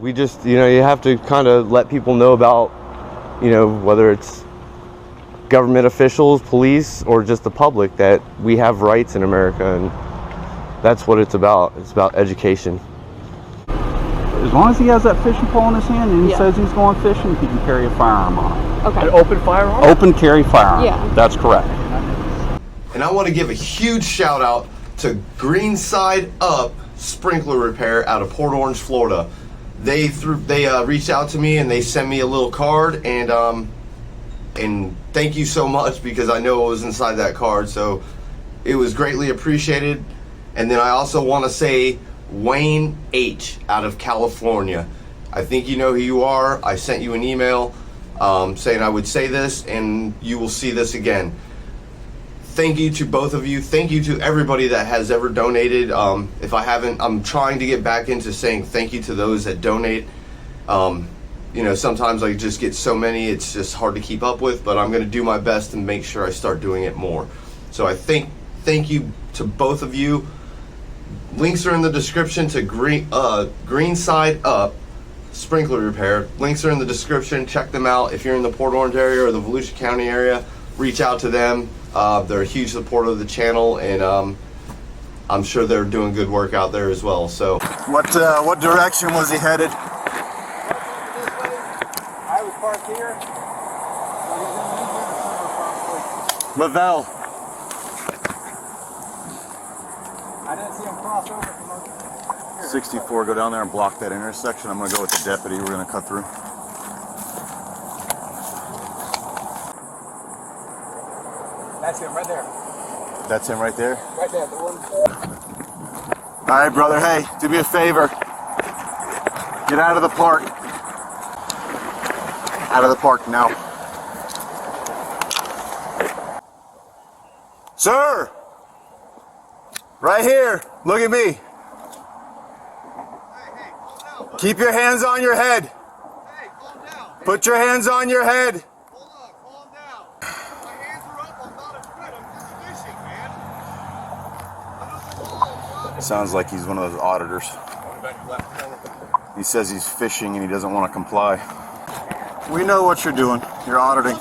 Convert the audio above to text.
We just, you have to kind of let people know about, whether it's government officials, police, or just the public, that we have rights in America, and that's what it's about. It's about education. As long as he has that fishing pole in his hand and he says he's going fishing, he can carry a firearm on him. Okay. An open firearm? Open carry firearm. Yeah. That's correct. And I want to give a huge shout out to Green Side Up Sprinkler Repair out of Port Orange, Florida. They reached out to me and they sent me a little card, and thank you so much, because I know what was inside that card, so it was greatly appreciated. And then I also want to say Wayne H. out of California. I think you know who you are. I sent you an email saying I would say this, and you will see this again. Thank you to both of you. Thank you to everybody that has ever donated. If I haven't, I'm trying to get back into saying thank you to those that donate. Sometimes I just get so many, it's just hard to keep up with, but I'm going to do my best and make sure I start doing it more. So I thank you to both of you. Links are in the description to Green Side Up Sprinkler Repair. Links are in the description. Check them out. If you're in the Port Orange area or the Volusia County area, reach out to them. They're a huge supporter of the channel, and I'm sure they're doing good work out there as well. So, what direction was he headed? I was parked here. Lavelle. I didn't see him cross over from over here. 64, go down there and block that intersection. I'm going to go with the deputy. We're going to cut through. That's him right there. That's him right there? Right there, the one. All right, brother. Hey, do me a favor. Get out of the park. Out of the park now. Sir! Right here. Look at me. Hey, calm down. Keep your hands on your head. Hey, calm down. Put your hands on your head. Hold on, calm down. My hands are up. I'm not afraid. I'm just fishing, man. I'm just a law. Sounds like he's one of those auditors. He says he's fishing and he doesn't want to comply. We know what you're doing. You're auditing.